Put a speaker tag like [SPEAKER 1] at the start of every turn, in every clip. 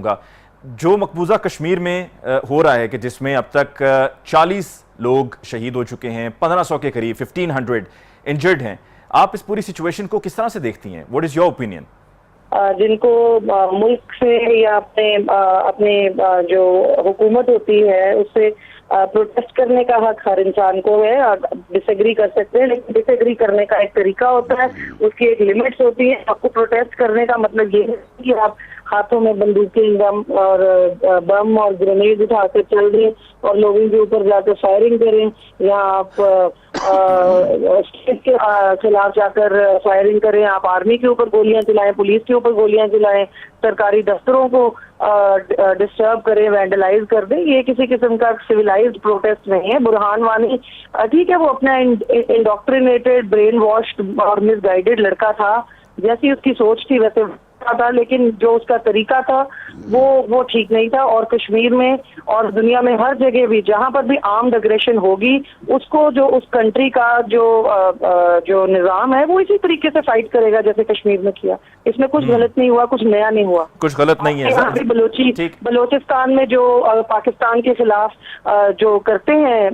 [SPEAKER 1] होगा। जो मकबूजा कश्मीर में हो रहा है कि जिसमें अब तक 40 लोग शहीद हो चुके हैं, 1500 के करीब 1500 इंजर्ड हैं, आप इस पूरी सिचुएशन को किस तरह से देखती हैं? What is your opinion?
[SPEAKER 2] जिनको मुल्क से या अपने जो हुकूमत होती है उससे प्रोटेस्ट करने का हक हर इंसान को है। डिसएग्री कर सकते हैं, लेकिन डिसएग्री करने का एक तरीका होता है, उसकी एक लिमिट्स होती है। आपको प्रोटेस्ट करने का मतलब ये है कि आप हाथों में बंदूकें बम और ग्रेनेड उठा कर चल दें और लोगों के ऊपर जाकर फायरिंग करें, या आप स्टेट के खिलाफ जाकर फायरिंग करें, आप आर्मी के ऊपर गोलियां चलाएं, पुलिस के ऊपर गोलियां चलाएं, सरकारी दफ्तरों को डिस्टर्ब करें, वैंडलाइज कर दें। ये किसी किस्म का सिविलाइज्ड प्रोटेस्ट नहीं है। बुरहान वानी ठीक है, वो अपना इंडोक्ट्रिनेटेड, ब्रेन वॉश्ड और मिसगाइडेड लड़का था, जैसी उसकी सोच थी वैसे था, लेकिन जो उसका तरीका था वो ठीक नहीं था। और कश्मीर में और दुनिया में हर जगह भी जहां पर भी आर्म्ड अग्रेशन होगी, उसको जो उस कंट्री का जो निजाम है वो इसी तरीके से फाइट करेगा जैसे कश्मीर में किया। इसमें कुछ गलत नहीं हुआ, कुछ नया नहीं हुआ,
[SPEAKER 1] कुछ गलत नहीं है।
[SPEAKER 2] बलोचिस्तान में जो पाकिस्तान के खिलाफ जो करते हैं,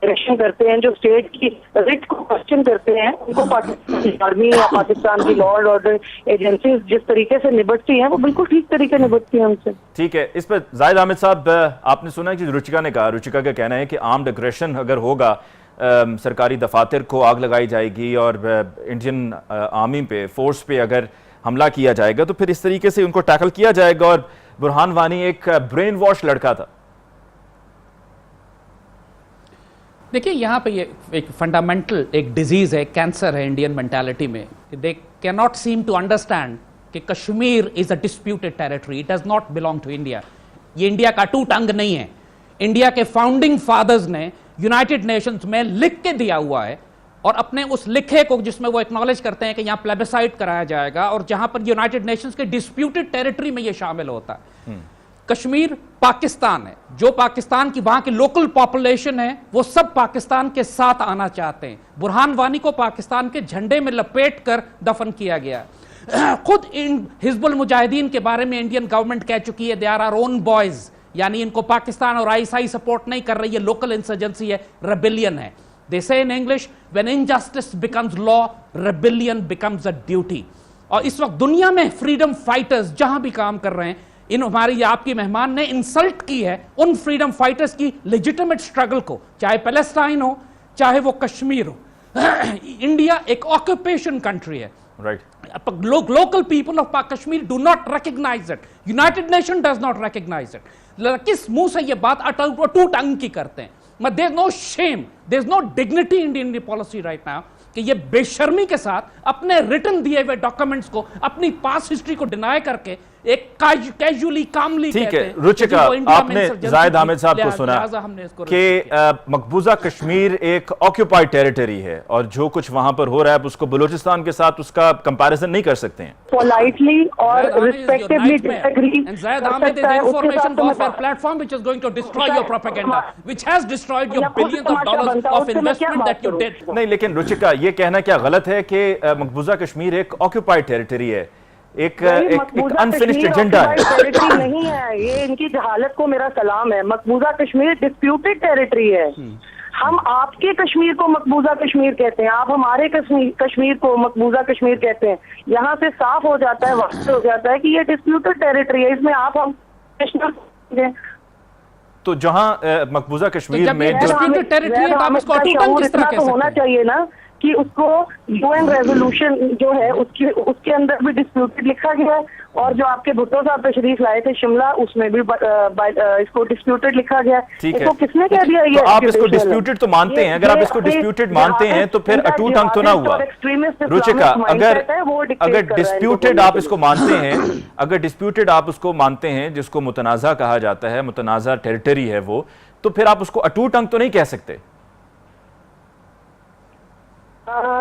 [SPEAKER 2] इलेक्शन करते हैं, जो स्टेट की रिट को क्वेश्चन करते हैं, उनको पाकिस्तान आर्मी या पाकिस्तान की लॉ एंड ऑर्डर एजेंसीज जिस तरीके से निपटती हैं वो बिल्कुल ठीक तरीके निपटती हैं उनसे। ठीक
[SPEAKER 1] है, इस पर जाहिद अहमद साहब, आपने सुना कि रुचिका ने कहा, रुचिका का कहना है कि आर्म्ड अग्रेशन अगर होगा, सरकारी दफातर को आग लगाई जाएगी और इंडियन आर्मी पे, फोर्स पे अगर हमला किया जाएगा तो फिर इस तरीके से उनको टैकल किया जाएगा। और बुरहान वानी एक ब्रेन वॉश लड़का था।
[SPEAKER 3] देखिए, यहाँ पे ये एक फंडामेंटल एक डिजीज है, कैंसर है इंडियन मेंटालिटी में। They can not seem to understand कि Kashmir is a disputed territory, it does not belong to India. ये इंडिया का टूट अंग नहीं है। इंडिया के फाउंडिंग फादर्स ने यूनाइटेड नेशंस में लिख के दिया हुआ है, और अपने उस लिखे को जिसमें वो एक्नॉलेज करते हैं कि यहाँ प्लेबिसाइट कराया जाएगा, और जहां पर यूनाइटेड नेशंस के डिस्प्यूटेड टेरिटरी में ये शामिल होता है। कश्मीर पाकिस्तान है, जो पाकिस्तान की वहां की लोकल पॉपुलेशन है वो सब पाकिस्तान के साथ आना चाहते हैं। बुरहान वानी को पाकिस्तान के झंडे में लपेट कर दफन किया गया। खुद इन हिजबुल मुजाहिदीन के बारे में इंडियन गवर्नमेंट कह चुकी है, they are our own boys, यानी इनको पाकिस्तान और आईएसआई सपोर्ट नहीं कर रही है, लोकल इंसर्जेंसी है, रेबेलियन है। दे से in English, when injustice becomes law, rebellion becomes a duty. और इस वक्त दुनिया में फ्रीडम फाइटर्स जहां भी काम कर रहे हैं, इन हमारी आपकी मेहमान ने इंसल्ट की है उन फ्रीडम फाइटर्स की लेजिटिमेट स्ट्रगल को, चाहे पैलेस्टाइन हो चाहे वो कश्मीर हो। इंडिया एक ऑक्यूपेशन कंट्री है,
[SPEAKER 1] right?
[SPEAKER 3] Local people of Kashmir do not recognise it, United Nation does not recognise it. किस मुंह से ये बात टूट अंग की करते हैं? There is no shame, there is no dignity in Indian policy right now कि ये बेशर्मी के साथ अपने रिटन दिए हुए डॉक्यूमेंट्स को, अपनी पास हिस्ट्री को डिनाई करके एक कैजुअली कामली
[SPEAKER 1] ठीक है। रुचिका, आपने जाहिद अहमद साहब को सुना कि मकबूजा कश्मीर एक ऑक्यूपाइड टेरिटरी है और जो कुछ वहां पर हो रहा है उसको बलूचिस्तान के साथ उसका कंपैरिजन नहीं कर सकते हैं।
[SPEAKER 2] पोलाइटली और respectively disagree.
[SPEAKER 3] Zahid Ahmed is information warfare platform which is going to destroy your propaganda, which has destroyed your billions of dollars of investment that you did.
[SPEAKER 1] नहीं, लेकिन रुचिका, ये कहना क्या गलत है कि मकबूजा कश्मीर एक ऑक्यूपाइड टेरिटरी है, एक अनफिनिश्ड एजेंडा है?
[SPEAKER 2] टेरिटरी नहीं है, ये इनकी जहालत को मेरा सलाम है। मकबूजा कश्मीर डिस्प्यूटेड टेरिटरी है। हम आपके कश्मीर को मकबूजा कश्मीर कहते हैं, आप हमारे कश्मीर को मकबूजा कश्मीर कहते हैं। यहाँ से साफ हो जाता है, वाक़ हो जाता है कि ये डिस्प्यूटेड टेरिटरी है, इसमें आप हम
[SPEAKER 1] तो जहाँ मकबूजा कश्मीर में
[SPEAKER 2] डिस्प्यूटेड टेरिटरी होना चाहिए ना कि उसको यूएन रेजोल्यूशन जो है उसके अंदर भी डिस्प्यूटेड लिखा गया है, और जो आपके भुट्टो साहब तशरीफ लाए थे शिमला उसमें भी इसको डिस्प्यूटेड लिखा गया है। इसको किसने कह दिया? ये
[SPEAKER 1] तो आप इसको डिस्प्यूटेड तो मानते हैं? अगर आप इसको डिस्प्यूटेड मानते हैं तो फिर अटूट अंग तो ना हुआ। रुचिका, अगर डिस्प्यूटेड आप इसको मानते हैं, अगर डिस्प्यूटेड आप उसको मानते हैं जिसको मुतनाज़ा कहा जाता है, मुतनाज़ा टेरिटरी है वो, तो फिर आप उसको अटूट अंग तो नहीं कह सकते।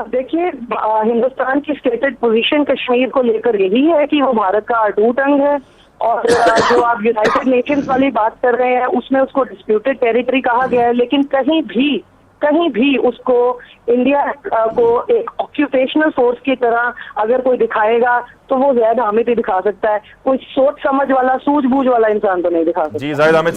[SPEAKER 2] देखिए, हिंदुस्तान की स्टेटेड पोजीशन कश्मीर को लेकर यही है कि वो भारत का अटूट अंग है, और जो आप यूनाइटेड नेशंस वाली बात कर रहे हैं उसमें उसको डिस्प्यूटेड टेरिटरी कहा गया है, लेकिन कहीं भी कहीं भी उसको इंडिया को एक ऑक्यूपेशनल फोर्स की तरह अगर कोई दिखाएगा तो वो ज़ैद हामिद ही दिखा सकता है, कोई सोच समझ वाला सूझबूझ वाला इंसान तो नहीं दिखा सकता।
[SPEAKER 1] जी, ज़ाहिद हामिद